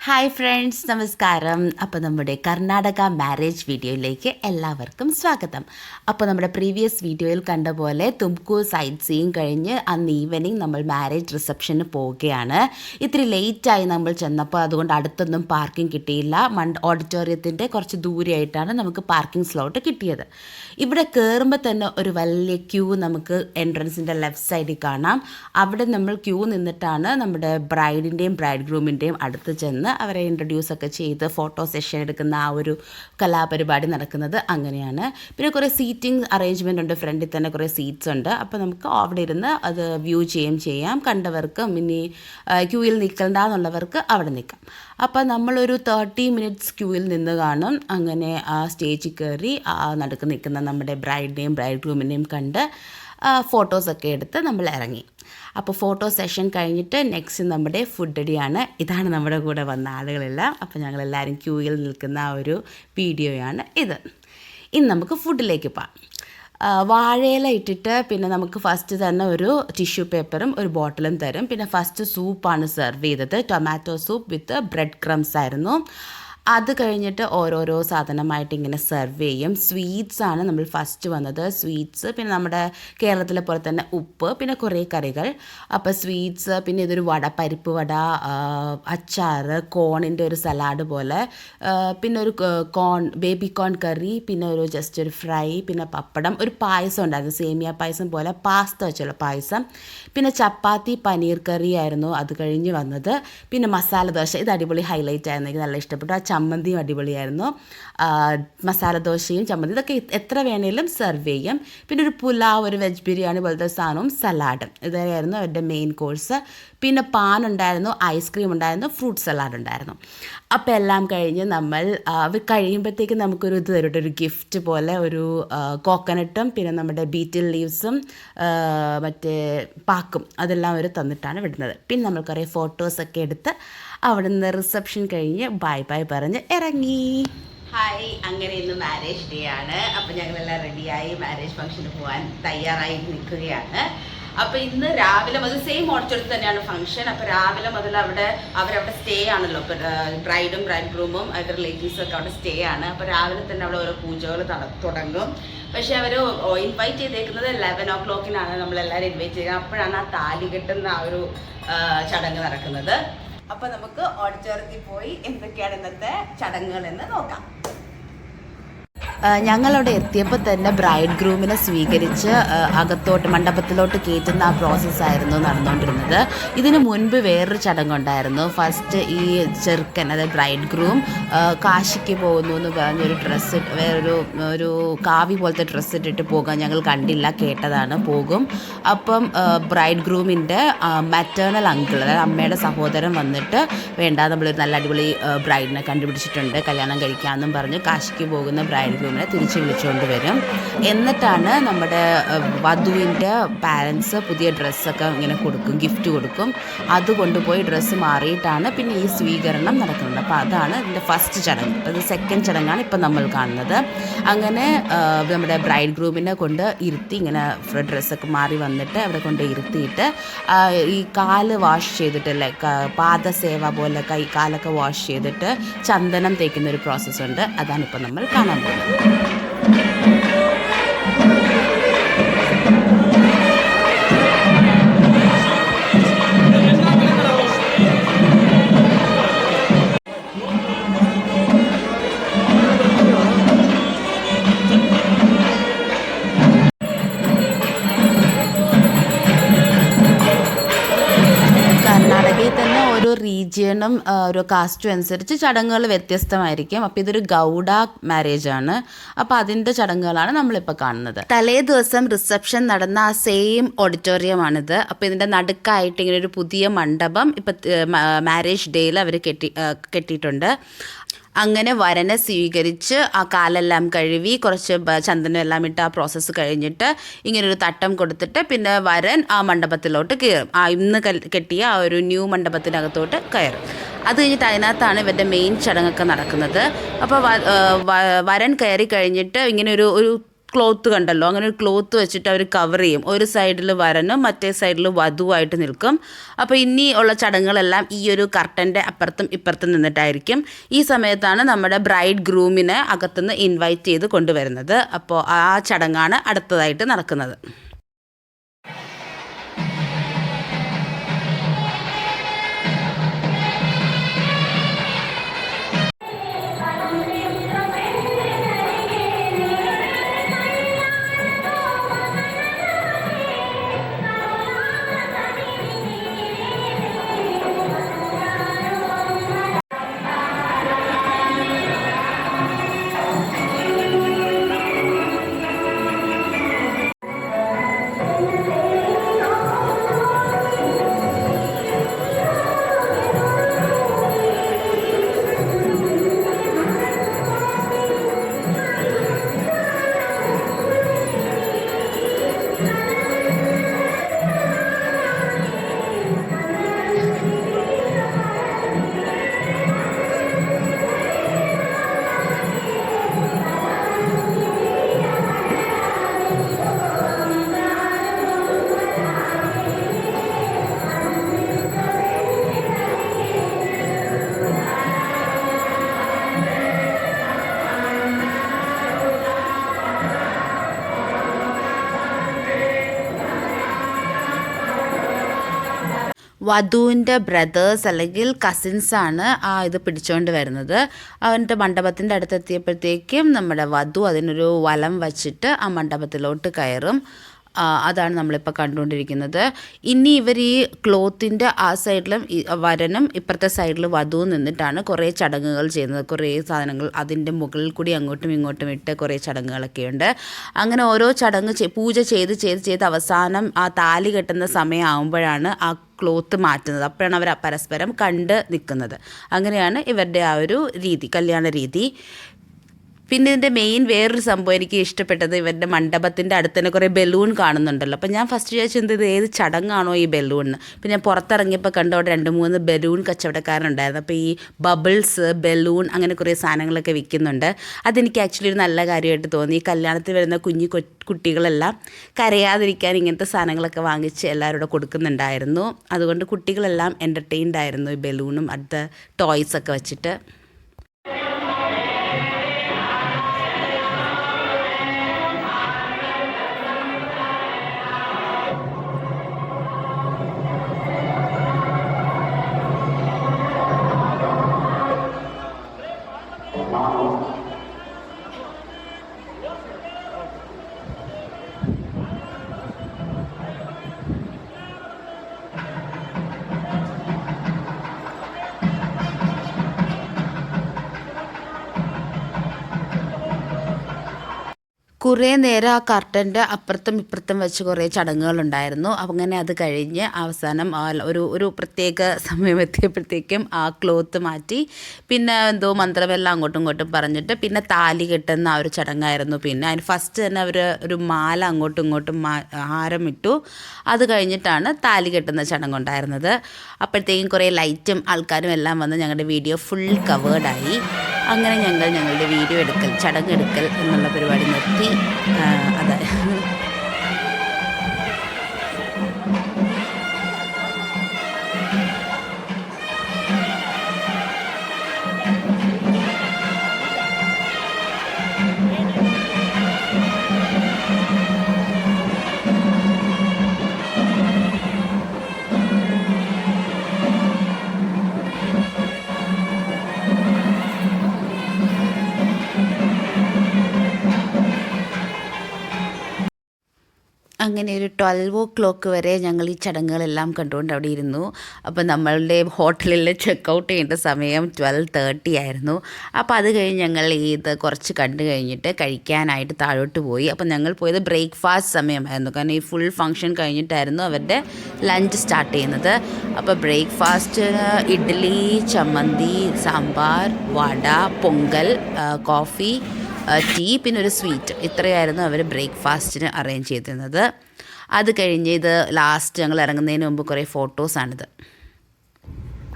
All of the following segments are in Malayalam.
ഹായ് ഫ്രണ്ട്സ്, നമസ്കാരം. അപ്പോൾ നമ്മുടെ കർണാടക മാരേജ് വീഡിയോയിലേക്ക് എല്ലാവർക്കും സ്വാഗതം. അപ്പോൾ നമ്മുടെ പ്രീവിയസ് വീഡിയോയിൽ കണ്ട പോലെ തുംകൂർ സൈറ്റ് സീയിങ് കഴിഞ്ഞ് അന്ന് ഈവനിങ് നമ്മൾ മാരേജ് റിസപ്ഷന് പോവുകയാണ്. ഇത്തിരി ലേറ്റായി നമ്മൾ ചെന്നപ്പോൾ, അതുകൊണ്ട് അടുത്തൊന്നും പാർക്കിംഗ് കിട്ടിയില്ല. ഓഡിറ്റോറിയത്തിൻ്റെ കുറച്ച് ദൂരെയായിട്ടാണ് നമുക്ക് പാർക്കിംഗ് സ്ലോട്ട് കിട്ടിയത്. ഇവിടെ കയറുമ്പോൾ തന്നെ ഒരു വലിയ ക്യൂ നമുക്ക് എൻട്രൻസിൻ്റെ ലെഫ്റ്റ് സൈഡിൽ കാണാം. അവിടെ നമ്മൾ ക്യൂ നിന്നിട്ടാണ് നമ്മുടെ ബ്രൈഡിൻ്റെയും ബ്രൈഡ് ഗ്രൂമിൻ്റെയും അടുത്ത് ചെന്ന് അവരെ ഇൻട്രൊഡ്യൂസ് ഒക്കെ ചെയ്ത് ഫോട്ടോ സെഷൻ എടുക്കുന്ന ആ ഒരു കലാപരിപാടി നടക്കുന്നത് അങ്ങനെയാണ്. പിന്നെ കുറേ സീറ്റിംഗ് അറേഞ്ച്മെൻ്റ് ഉണ്ട്, ഫ്രണ്ടിൽ തന്നെ കുറേ സീറ്റ്സ് ഉണ്ട്. അപ്പോൾ നമുക്ക് അവിടെ ഇരുന്ന് അത് വ്യൂ ചെയ്യാം. കണ്ടവർക്കും ഇനി ക്യൂവിൽ നിൽക്കണ്ടെന്നുള്ളവർക്ക് അവിടെ നിൽക്കാം. അപ്പോൾ നമ്മളൊരു 30 മിനിറ്റ്സ് ക്യൂവിൽ നിന്ന് കാണും. അങ്ങനെ ആ സ്റ്റേജിൽ കയറി നടുക്ക് നിൽക്കുന്ന നമ്മുടെ ബ്രൈഡിനെയും ബ്രൈഡ് ഗ്രൂമിനെയും കണ്ട് ഫോട്ടോസൊക്കെ എടുത്ത് നമ്മൾ ഇറങ്ങി. അപ്പോൾ ഫോട്ടോ സെഷൻ കഴിഞ്ഞിട്ട് നെക്സ്റ്റ് നമ്മുടെ ഫുഡ് അടിയാണ്. ഇതാണ് നമ്മുടെ കൂടെ വന്ന ആളുകളെല്ലാം. അപ്പോൾ ഞങ്ങളെല്ലാവരും ക്യൂയിൽ നിൽക്കുന്ന ആ ഒരു വീഡിയോയാണ് ഇത്. ഇനി നമുക്ക് ഫുഡിലേക്ക് പോകാം. വാഴയില ഇട്ടിട്ട് പിന്നെ നമുക്ക് ഫസ്റ്റ് തന്നെ ഒരു ടിഷ്യൂ പേപ്പറും ഒരു ബോട്ടിലും തരും. പിന്നെ ഫസ്റ്റ് സൂപ്പാണ് സെർവ് ചെയ്തത്. Tomato soup with bread crumbs ആയിരുന്നു. അത് കഴിഞ്ഞിട്ട് ഓരോരോ സാധനമായിട്ട് ഇങ്ങനെ സെർവ് ചെയ്യും. സ്വീറ്റ്സാണ് നമ്മൾ ഫസ്റ്റ് വന്നത്. സ്വീറ്റ്സ്, പിന്നെ നമ്മുടെ കേരളത്തിലെ പോലെ തന്നെ ഉപ്പ്, പിന്നെ കുറേ കറികൾ. അപ്പോൾ സ്വീറ്റ്സ്, പിന്നെ ഇതൊരു വട, പരിപ്പ് വട, അച്ചാർ, കോണിൻ്റെ ഒരു സലാഡ് പോലെ, പിന്നെ ഒരു ബേബി കോൺ കറി, പിന്നെ ഒരു ജസ്റ്റ് ഒരു ഫ്രൈ, പിന്നെ പപ്പടം, ഒരു പായസം ഉണ്ടായിരുന്നു, സേമിയ പായസം പോലെ പാസ്ത വെച്ചുള്ള പായസം, പിന്നെ ചപ്പാത്തി പനീർ കറി ആയിരുന്നു അത് കഴിഞ്ഞ് വന്നത്. പിന്നെ മസാല ദോശ, ഇത് അടിപൊളി ഹൈലൈറ്റ് ആയിരുന്നു, എനിക്ക് നല്ല ഇഷ്ടപ്പെട്ടു. ആ ചമ്മന്തിയും അടിപൊളിയായിരുന്നു. മസാല ദോശയും ചമ്മന്തി ഇതൊക്കെ എത്ര വേണേലും സെർവ് ചെയ്യും. പിന്നെ ഒരു പുലാവ്, ഒരു വെജ് ബിരിയാണി പോലത്തെ സാധനവും സലാഡും, ഇതായിരുന്നു അവരുടെ മെയിൻ കോഴ്സ്. പിന്നെ പാൻ ഉണ്ടായിരുന്നു, ഐസ്ക്രീം ഉണ്ടായിരുന്നു, ഫ്രൂട്ട് സലാഡ് ഉണ്ടായിരുന്നു. അപ്പോൾ എല്ലാം കഴിഞ്ഞ് നമ്മൾ കഴിയുമ്പോഴത്തേക്ക് നമുക്കൊരു ഇത് തരും, ഒരു ഗിഫ്റ്റ് പോലെ ഒരു കോക്കനട്ടും പിന്നെ നമ്മുടെ ബീറ്റിൽ ലീവ്സും മറ്റേ പാക്കും അതെല്ലാം അവർ തന്നിട്ടാണ് വിടുന്നത്. പിന്നെ നമ്മൾ കുറേ ഫോട്ടോസൊക്കെ എടുത്ത് അവിടെ നിന്ന് റിസപ്ഷൻ കഴിഞ്ഞ് ബൈ പറഞ്ഞ് ഇറങ്ങി. ഹായ്, അങ്ങനെ ഇന്ന് മാരേജ് ഡേ ആണ്. അപ്പോൾ ഞങ്ങളെല്ലാം റെഡിയായി മാരേജ് ഫംഗ്ഷന് പോകാൻ തയ്യാറായി നിൽക്കുകയാണ്. അപ്പോൾ ഇന്ന് രാവിലെ മുതൽ സെയിം ഓഡിറ്റോറിയത്തിൽ തന്നെയാണ് ഫംഗ്ഷൻ. അപ്പോൾ രാവിലെ മുതൽ അവരവിടെ സ്റ്റേ ആണല്ലോ. ഇപ്പോൾ ബ്രൈഡും ബ്രൈഡ് ഗ്രൂമും അവരുടെ റിലേറ്റീവ്സും ഒക്കെ അവിടെ സ്റ്റേ ആണ്. അപ്പോൾ രാവിലെ തന്നെ അവിടെ ഓരോ പൂജകൾ തുടങ്ങും. പക്ഷേ അവർ ഇൻവൈറ്റ് ചെയ്തേക്കുന്നത് 11 o'clock നമ്മളെല്ലാവരും ഇൻവൈറ്റ് ചെയ്യുക. അപ്പോഴാണ് ആ താലി കെട്ടുന്ന ആ ഒരു ചടങ്ങ് നടക്കുന്നത്. അപ്പോൾ നമുക്ക് ഓഡിറ്റോറിയത്തിൽ പോയി എന്തൊക്കെയാണ് ഇന്നത്തെ ചടങ്ങുകളെന്ന് നോക്കാം. ഞങ്ങളവിടെ എത്തിയപ്പോൾ തന്നെ ബ്രൈഡ് ഗ്രൂമിനെ സ്വീകരിച്ച് അകത്തോട്ട് മണ്ഡപത്തിലോട്ട് കയറ്റുന്ന ആ പ്രോസസ്സായിരുന്നു നടന്നുകൊണ്ടിരുന്നത്. ഇതിന് മുൻപ് വേറൊരു ചടങ്ങുണ്ടായിരുന്നു. ഫസ്റ്റ് ഈ ചെറുക്കൻ, അതായത് ബ്രൈഡ് ഗ്രൂം കാശിക്ക് പോകുന്നു എന്ന് പറഞ്ഞൊരു ഡ്രസ്സ്, ഒരു കാവി പോലത്തെ ഡ്രസ്സ് ഇട്ടിട്ട് പോകാൻ ഞങ്ങൾ കണ്ടില്ല, കേട്ടതാണ്, പോകും. അപ്പം ബ്രൈഡ് ഗ്രൂമിൻ്റെ മാറ്റേണൽ അങ്കിൾ, അതായത് അമ്മയുടെ സഹോദരൻ വന്നിട്ട്, വേണ്ട, നമ്മളൊരു നല്ല അടിപൊളി ബ്രൈഡിനെ കണ്ടുപിടിച്ചിട്ടുണ്ട്, കല്യാണം കഴിക്കാമെന്നും പറഞ്ഞ് കാശിക്ക് പോകുന്ന ബ്രൈഡ് ഗ്രൂമിനെ തിരിച്ച് വിളിച്ചുകൊണ്ട് വരും. എന്നിട്ടാണ് നമ്മുടെ വധുവിൻ്റെ പാരൻസ് പുതിയ ഡ്രസ്സൊക്കെ ഇങ്ങനെ കൊടുക്കും, ഗിഫ്റ്റ് കൊടുക്കും. അത് കൊണ്ടുപോയി ഡ്രസ്സ് മാറിയിട്ടാണ് പിന്നെ ഈ സ്വീകരണം നടക്കുന്നത്. അപ്പോൾ അതാണ് ഇതിൻ്റെ ഫസ്റ്റ് ചടങ്ങ്. അത് സെക്കൻഡ് ചടങ്ങാണ് ഇപ്പം നമ്മൾ കാണുന്നത്. അങ്ങനെ നമ്മുടെ ബ്രൈഡ് ഗ്രൂമിനെ കൊണ്ട് ഇരുത്തി, ഇങ്ങനെ ഡ്രസ്സൊക്കെ മാറി വന്നിട്ട് അവിടെ കൊണ്ട് ഇരുത്തിയിട്ട് ഈ കാല് വാഷ് ചെയ്തിട്ടല്ലേ, പാദസേവ പോലെ കാലൊക്കെ വാഷ് ചെയ്തിട്ട് ചന്ദനം തേക്കുന്ന ഒരു പ്രോസസ്സുണ്ട്. അതാണ് ഇപ്പം നമ്മൾ കാണാൻ പോകുന്നത്. കർണാടകയിൽ തന്നെ ഓരോ റീജിയനും ഓരോ കാസ്റ്റും അനുസരിച്ച് ചടങ്ങുകൾ വ്യത്യസ്തമായിരിക്കും. അപ്പോൾ ഇതൊരു ഗൗഡ മാരേജ് ആണ്. അപ്പോൾ അതിൻ്റെ ചടങ്ങുകളാണ് നമ്മളിപ്പോൾ കാണുന്നത്. തലേ ദിവസം റിസപ്ഷൻ നടന്ന ആ സെയിം ഓഡിറ്റോറിയമാണിത്. അപ്പോൾ ഇതിൻ്റെ നടുക്കായിട്ട് ഇങ്ങനെ ഒരു പുതിയ മണ്ഡപം ഇപ്പം മാരേജ് ഡേയിൽ അവർ കെട്ടിയിട്ടുണ്ട്. അങ്ങനെ വരനെ സ്വീകരിച്ച് ആ കാലെല്ലാം കഴുകി കുറച്ച് ചന്ദനം എല്ലാം ഇട്ട് ആ പ്രോസസ്സ് കഴിഞ്ഞിട്ട് ഇങ്ങനൊരു തട്ടം കൊടുത്തിട്ട് പിന്നെ വരൻ ആ മണ്ഡപത്തിലോട്ട് കയറും. ഇന്ന് കെട്ടിയ ആ ഒരു ന്യൂ മണ്ഡപത്തിനകത്തോട്ട് കയറും. അത് കഴിഞ്ഞിട്ട് അതിനകത്താണ് ഇവരുടെ മെയിൻ ചടങ്ങൊക്കെ നടക്കുന്നത്. അപ്പോൾ വരൻ കയറി കഴിഞ്ഞിട്ട് ഇങ്ങനെ ഒരു ക്ലോത്ത് കണ്ടല്ലോ, അങ്ങനെ ഒരു ക്ലോത്ത് വെച്ചിട്ട് അവർ കവർ ചെയ്യും. ഒരു സൈഡിൽ വരനും മറ്റേ സൈഡിൽ വധുവായിട്ട് നിൽക്കും. അപ്പോൾ ഇനി ഉള്ള ചടങ്ങുകളെല്ലാം ഈ ഒരു കർട്ടൻ്റെ അപ്പുറത്തും ഇപ്പുറത്തും നിന്നിട്ടായിരിക്കും. ഈ സമയത്താണ് നമ്മുടെ ബ്രൈഡ് ഗ്രൂമിനെ അകത്തുനിന്ന് ഇൻവൈറ്റ് ചെയ്ത് കൊണ്ടുവരുന്നത്. അപ്പോൾ ആ ചടങ്ങാണ് അടുത്തതായിട്ട് നടക്കുന്നത്. വധുവിൻ്റെ ബ്രദേഴ്സ് അല്ലെങ്കിൽ കസിൻസാണ് ഇത് പിടിച്ചുകൊണ്ട് വരുന്നത്. അവൻ്റെ മണ്ഡപത്തിൻ്റെ അടുത്തെത്തിയപ്പോഴത്തേക്കും നമ്മുടെ വധു അതിനൊരു വലം വച്ചിട്ട് ആ മണ്ഡപത്തിലോട്ട് കയറും. അതാണ് നമ്മളിപ്പോൾ കണ്ടുകൊണ്ടിരിക്കുന്നത്. ഇനി ഇവർ ഈ ക്ലോത്തിൻ്റെ ആ സൈഡിലും വരനും ഇപ്പുറത്തെ സൈഡിൽ വധുവും നിന്നിട്ടാണ് കുറേ ചടങ്ങുകൾ ചെയ്യുന്നത്. കുറേ സാധനങ്ങൾ അതിൻ്റെ മുകളിൽ കൂടി അങ്ങോട്ടും ഇങ്ങോട്ടും ഇട്ട് കുറേ ചടങ്ങുകളൊക്കെയുണ്ട്. അങ്ങനെ ഓരോ ചടങ്ങ് പൂജ ചെയ്ത് അവസാനം ആ താലി കെട്ടുന്ന സമയമാകുമ്പോഴാണ് ആ ക്ലോത്ത് മാറ്റുന്നത്. അപ്പോഴാണ് അവർ പരസ്പരം കണ്ട് നിൽക്കുന്നത്. അങ്ങനെയാണ് ഇവരുടെ ആ ഒരു രീതി, കല്യാണ രീതി. പിന്നെ ഇതിൻ്റെ മെയിൻ വേറൊരു സംഭവം എനിക്ക് ഇഷ്ടപ്പെട്ടത്, ഇവരുടെ മണ്ഡപത്തിൻ്റെ അടുത്ത് തന്നെ കുറേ ബലൂൺ കാണുന്നുണ്ടല്ലോ. അപ്പോൾ ഞാൻ ഫസ്റ്റ് വിചാരിച്ചത് ഇത് ഏത് ചടങ്ങാണോ ഈ ബലൂണിന്. പിന്നെ ഞാൻ പുറത്തിറങ്ങിയപ്പോൾ കണ്ട അവിടെ 2-3 ബലൂൺ കച്ചവടക്കാരുണ്ടായിരുന്നു. അപ്പോൾ ഈ ബബിൾസ്, ബലൂൺ അങ്ങനെ കുറേ സാധനങ്ങളൊക്കെ വിൽക്കുന്നുണ്ട്. അതെനിക്ക് ആക്ച്വലി ഒരു നല്ല കാര്യമായിട്ട് തോന്നി. ഈ കല്യാണത്തിൽ വരുന്ന കുട്ടികളെല്ലാം കരയാതിരിക്കാൻ ഇങ്ങനത്തെ സാധനങ്ങളൊക്കെ വാങ്ങിച്ച് എല്ലാവരോടും കൊടുക്കുന്നുണ്ടായിരുന്നു. അതുകൊണ്ട് കുട്ടികളെല്ലാം എൻ്റർടൈൻഡ് ആയിരുന്നു ഈ ബലൂണും അടുത്ത ടോയ്സൊക്കെ വെച്ചിട്ട്. കുറേ നേരം ആ കർട്ടൻ്റെ അപ്പുറത്തും ഇപ്പുറത്തും വെച്ച് കുറേ ചടങ്ങുകളുണ്ടായിരുന്നു. അങ്ങനെ അത് കഴിഞ്ഞ് അവസാനം ഒരു പ്രത്യേക സമയം എത്തിയപ്പോഴത്തേക്കും ആ ക്ലോത്ത് മാറ്റി പിന്നെ എന്തോ മന്ത്രമെല്ലാം അങ്ങോട്ടും ഇങ്ങോട്ടും പറഞ്ഞിട്ട് പിന്നെ താലി കെട്ടുന്ന ആ ഒരു ചടങ്ങായിരുന്നു. പിന്നെ അതിന് ഫസ്റ്റ് തന്നെ അവർ ഒരു മാല അങ്ങോട്ടും ഇങ്ങോട്ടും ഹാരം ഇട്ടു. അത് കഴിഞ്ഞിട്ടാണ് താലി കെട്ടുന്ന ചടങ്ങുണ്ടായിരുന്നത്. അപ്പോഴത്തേക്കും കുറേ ലൈറ്റും ആൾക്കാരും എല്ലാം വന്ന് ഞങ്ങളുടെ വീഡിയോ ഫുൾ കവേർഡായി. അങ്ങനെ ഞങ്ങളുടെ വീഡിയോ എടുക്കൽ, ചടങ്ങെടുക്കൽ എന്നുള്ള പരിപാടി നിർത്തി. അതെ, അങ്ങനെ ഒരു 12 വരെ ഞങ്ങൾ ഈ ചടങ്ങുകളെല്ലാം കണ്ടുകൊണ്ട് അവിടെ ഇരുന്നു. അപ്പോൾ നമ്മളുടെ ഹോട്ടലിൽ ചെക്കൗട്ട് ചെയ്യേണ്ട സമയം 12:30 ആയിരുന്നു. അപ്പോൾ അത് കഴിഞ്ഞ് ഞങ്ങൾ ഇത് കുറച്ച് കണ്ടു കഴിഞ്ഞിട്ട് കഴിക്കാനായിട്ട് താഴോട്ട് പോയി. അപ്പോൾ ഞങ്ങൾ പോയത് ബ്രേക്ക്ഫാസ്റ്റ് സമയമായിരുന്നു. കാരണം ഈ ഫുൾ ഫങ്ഷൻ കഴിഞ്ഞിട്ടായിരുന്നു അവരുടെ ലഞ്ച് സ്റ്റാർട്ട് ചെയ്യുന്നത്. അപ്പോൾ ബ്രേക്ക്ഫാസ്റ്റിന് ഇഡ്ഡലി, ചമ്മന്തി, സാമ്പാർ, വട, പൊങ്കൽ, കോഫി, ടീ, പിന്നെ ഒരു സ്വീറ്റ്, ഇത്രയായിരുന്നു അവർ ബ്രേക്ക്ഫാസ്റ്റിന് അറേഞ്ച് ചെയ്തിരുന്നത്. അത് കഴിഞ്ഞ് ഇത് ലാസ്റ്റ് ഞങ്ങൾ ഇറങ്ങുന്നതിന് മുമ്പ് കുറേ ഫോട്ടോസാണിത്.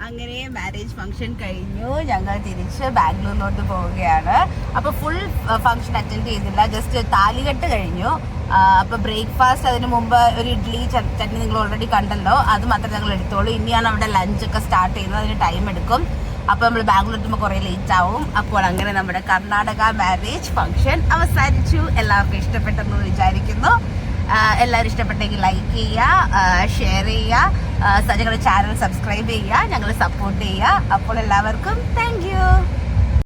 അങ്ങനെ മാരേജ് ഫംഗ്ഷൻ കഴിഞ്ഞു. ഞങ്ങൾ തിരിച്ച് ബാംഗ്ലൂരിലോട്ട് പോവുകയാണ്. അപ്പോൾ ഫുൾ ഫംഗ്ഷൻ അറ്റൻഡ് ചെയ്തില്ല, ജസ്റ്റ് താലികെട്ട് കഴിഞ്ഞു. അപ്പോൾ ബ്രേക്ക്ഫാസ്റ്റ് അതിന് മുമ്പ് ഒരു ഇഡ്ഡലി ചട്നി നിങ്ങൾ ഓൾറെഡി കണ്ടല്ലോ, അത് മാത്രമേ ഞങ്ങൾ എടുത്തോളൂ. ഇനിയാണ് അവിടെ ലഞ്ചൊക്കെ സ്റ്റാർട്ട് ചെയ്യുന്നത്, അതിന് ടൈം എടുക്കും. അപ്പോൾ നമ്മൾ ബാംഗ്ലൂർ എത്തുമ്പോൾ കുറേ ലേറ്റ് ആവും. അപ്പോൾ അങ്ങനെ നമ്മുടെ കർണാടക മാരേജ് ഫംഗ്ഷൻ അവസാനിച്ചു. എല്ലാവർക്കും ഇഷ്ടപ്പെട്ടെന്ന് വിചാരിക്കുന്നു. എല്ലാവരും ഇഷ്ടപ്പെട്ടെങ്കിൽ ലൈക്ക് ചെയ്യുക, ഷെയർ ചെയ്യുക, ഞങ്ങളുടെ ചാനൽ സബ്സ്ക്രൈബ് ചെയ്യുക, ഞങ്ങളെ സപ്പോർട്ട് ചെയ്യുക. അപ്പോൾ എല്ലാവർക്കും താങ്ക് യു.